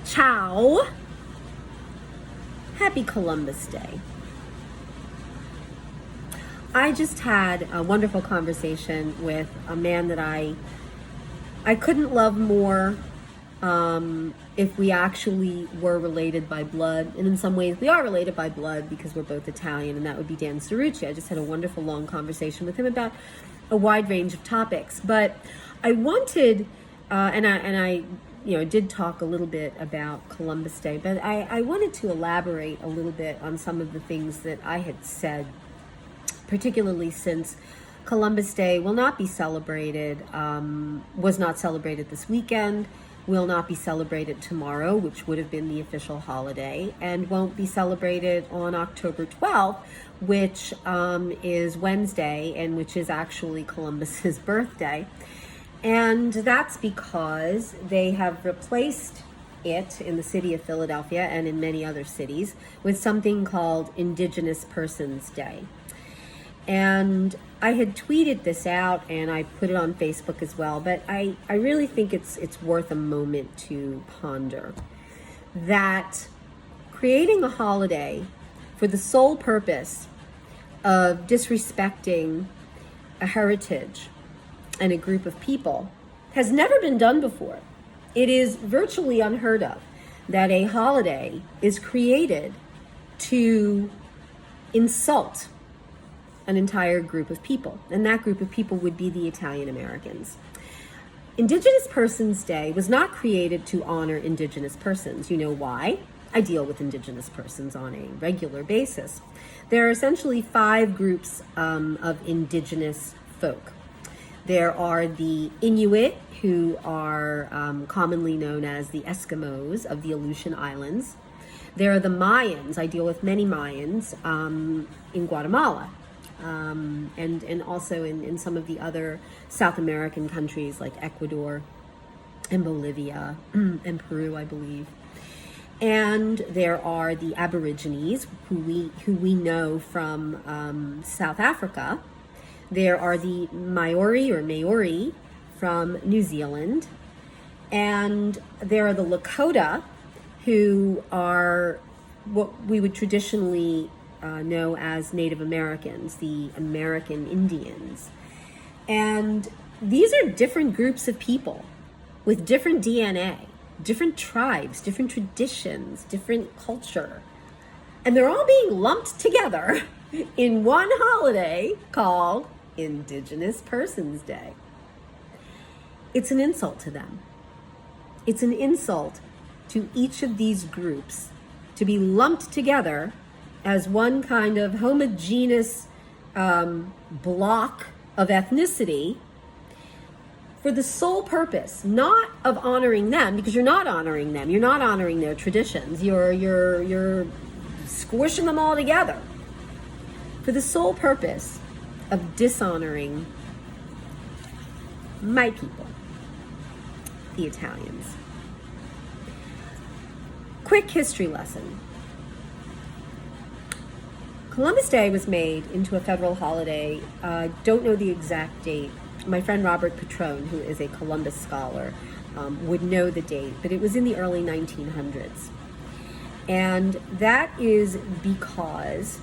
Ciao. Happy Columbus Day. I just had a wonderful conversation with a man that I couldn't love more if we actually were related by blood. And in some ways we are related by blood because we're both Italian, and that would be Dan Cerrucci. I just had a wonderful long conversation with him about a wide range of topics. But I wanted, and I did talk a little bit about Columbus Day, but I wanted to elaborate a little bit on some of the things that I had said, particularly since Columbus Day will not be celebrated, was not celebrated this weekend, will not be celebrated tomorrow, which would have been the official holiday, and won't be celebrated on October 12th, which is Wednesday, and which is actually Columbus's birthday. And that's because they have replaced it in the city of Philadelphia and in many other cities with something called Indigenous Persons Day. And I had tweeted this out and I put it on Facebook as well, but I really think it's worth a moment to ponder that creating a holiday for the sole purpose of disrespecting a heritage and a group of people has never been done before. It is virtually unheard of that a holiday is created to insult an entire group of people, and that group of people would be the Italian Americans. Indigenous Persons Day was not created to honor Indigenous persons. You know why? I deal with Indigenous persons on a regular basis. There are essentially 5 groups of Indigenous folk. There are the Inuit, who are commonly known as the Eskimos of the Aleutian Islands. There are the Mayans. I deal with many Mayans in Guatemala, and also in some of the other South American countries like Ecuador and Bolivia and Peru, I believe. And there are the Aborigines, who we know from South Africa. There are the Maori from New Zealand, and there are the Lakota, who are what we would traditionally know as Native Americans, the American Indians. And these are different groups of people with different DNA, different tribes, different traditions, different culture. And they're all being lumped together in one holiday called Indigenous Persons Day. It's an insult to them. It's an insult to each of these groups to be lumped together as one kind of homogeneous block of ethnicity for the sole purpose, not of honoring them, because you're not honoring them. You're not honoring their traditions. You're squishing them all together for the sole purpose of dishonoring my people, the Italians. Quick history lesson. Columbus Day was made into a federal holiday. Don't know the exact date. My friend Robert Petrone, who is a Columbus scholar, would know the date, but it was in the early 1900s. And that is because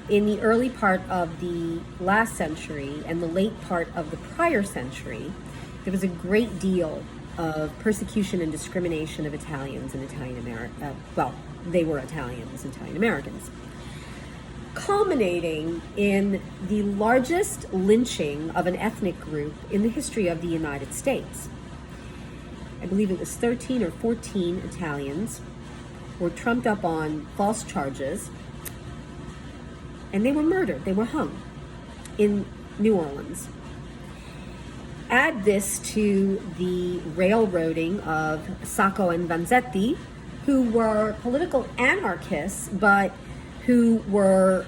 in the early part of the last century and the late part of the prior century, there was a great deal of persecution and discrimination of Italians and Italian Americans. Well, they were Italians, Italian Americans, culminating in the largest lynching of an ethnic group in the history of the United States. I believe it was 13 or 14 Italians were trumped up on false charges, and they were murdered. They were hung in New Orleans. Add this to the railroading of Sacco and Vanzetti, who were political anarchists, but who were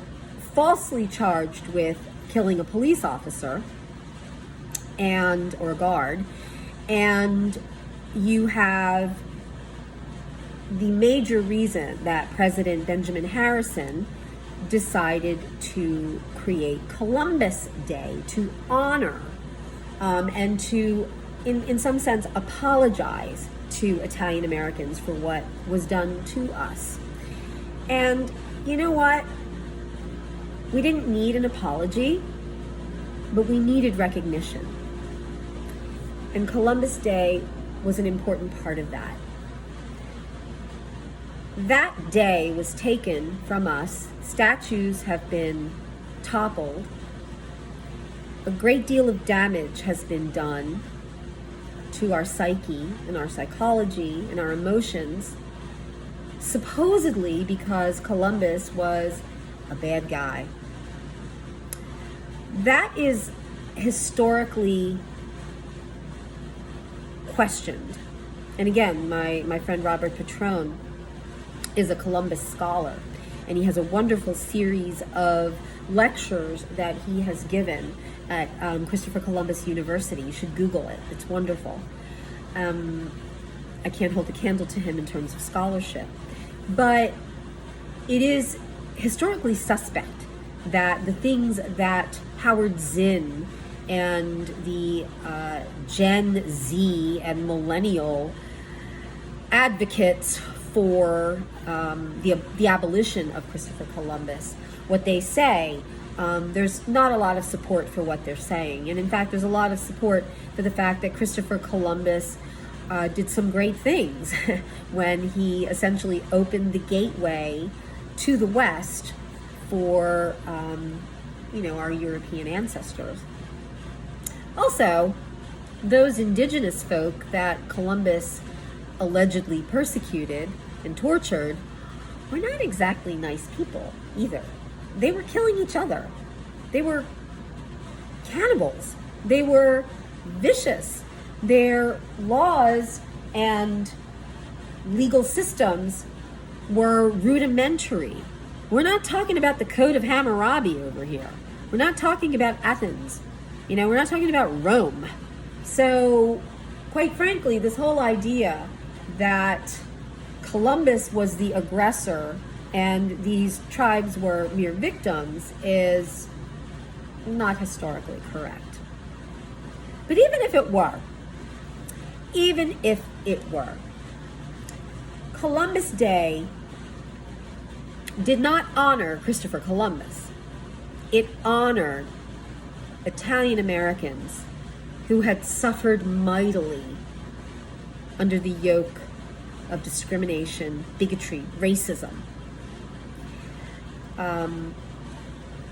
falsely charged with killing a police officer or a guard. And you have the major reason that President Benjamin Harrison decided to create Columbus Day to honor and to, in some sense, apologize to Italian Americans for what was done to us. And you know what? We didn't need an apology, but we needed recognition. And Columbus Day was an important part of that. That day was taken from us. Statues have been toppled. A great deal of damage has been done to our psyche and our psychology and our emotions, supposedly because Columbus was a bad guy. That is historically questioned. And again, my friend Robert Petrone is a Columbus scholar, and he has a wonderful series of lectures that he has given at Christopher Columbus University. You should Google it. It's wonderful. I can't hold a candle to him in terms of scholarship, but it is historically suspect that the things that Howard Zinn and the Gen Z and millennial advocates for the abolition of Christopher Columbus, what they say, there's not a lot of support for what they're saying. And in fact, there's a lot of support for the fact that Christopher Columbus did some great things when he essentially opened the gateway to the West for our European ancestors. Also, those indigenous folk that Columbus allegedly persecuted and tortured were not exactly nice people either. They were killing each other. They were cannibals. They were vicious. Their laws and legal systems were rudimentary. We're not talking about the Code of Hammurabi over here. We're not talking about Athens. We're not talking about Rome. So, quite frankly, this whole idea that Columbus was the aggressor and these tribes were mere victims is not historically correct. But even if it were, Columbus Day did not honor Christopher Columbus. It honored Italian Americans who had suffered mightily under the yoke of discrimination, bigotry, racism.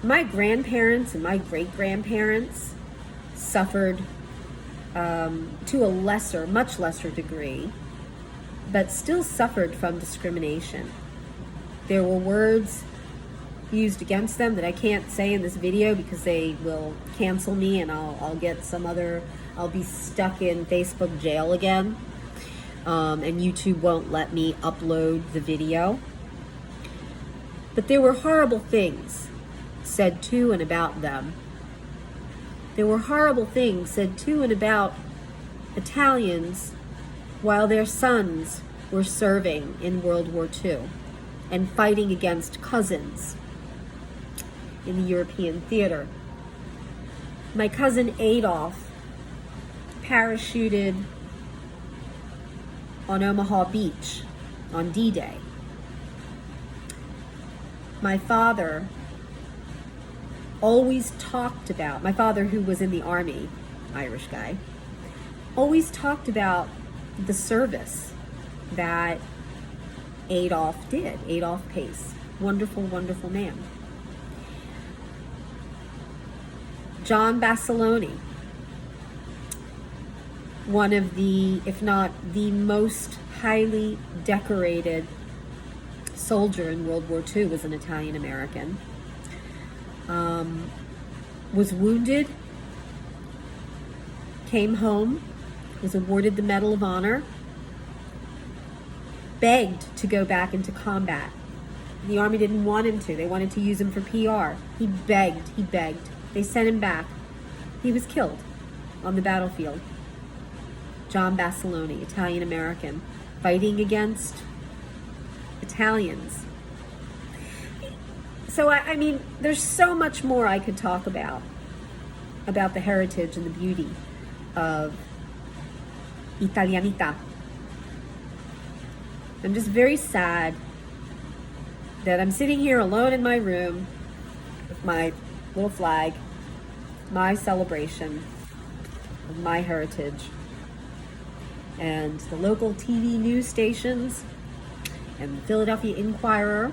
My grandparents and my great-grandparents suffered to a much lesser degree, but still suffered from discrimination. There were words used against them that I can't say in this video because they will cancel me and I'll be stuck in Facebook jail again. And YouTube won't let me upload the video. But there were horrible things said to and about them. There were horrible things said to and about Italians while their sons were serving in World War II and fighting against cousins in the European theater. My cousin Adolf parachuted on Omaha Beach on D-Day. My father always talked about, my father who was in the army, Irish guy, always talked about the service that Adolf did, Adolf Pace. Wonderful, wonderful man. John Basilone, one of the, if not the most highly decorated soldier in World War II, was an Italian American. Was wounded, came home, was awarded the Medal of Honor, begged to go back into combat. The Army didn't want him to. They wanted to use him for PR. He begged. They sent him back. He was killed on the battlefield. John Basilone, Italian American, fighting against Italians. So, I mean, there's so much more I could talk about the heritage and the beauty of Italianità. I'm just very sad that I'm sitting here alone in my room with my little flag, my celebration of my heritage, and the local TV news stations and the Philadelphia Inquirer,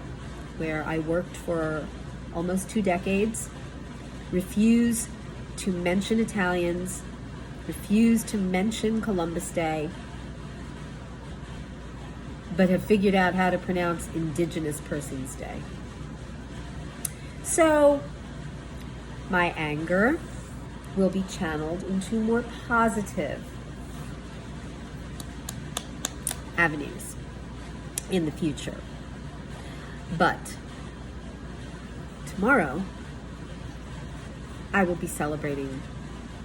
where I worked for almost 2 decades, refuse to mention Italians, refuse to mention Columbus Day, but have figured out how to pronounce Indigenous Persons Day. So my anger will be channeled into more positive avenues in the future. But tomorrow, I will be celebrating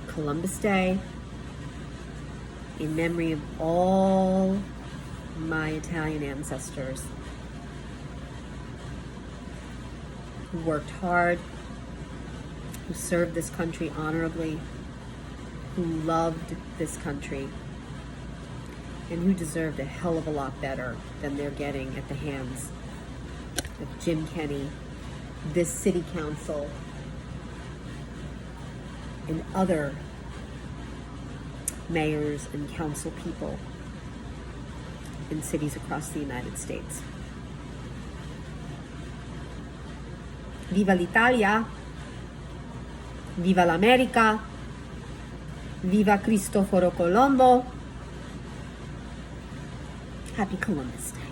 Columbus Day in memory of all my Italian ancestors who worked hard, who served this country honorably, who loved this country, and who deserved a hell of a lot better than they're getting at the hands of Jim Kenney, this city council, and other mayors and council people in cities across the United States. Viva l'Italia! Viva l'America! Viva Cristoforo Colombo! Happy Columbus Day.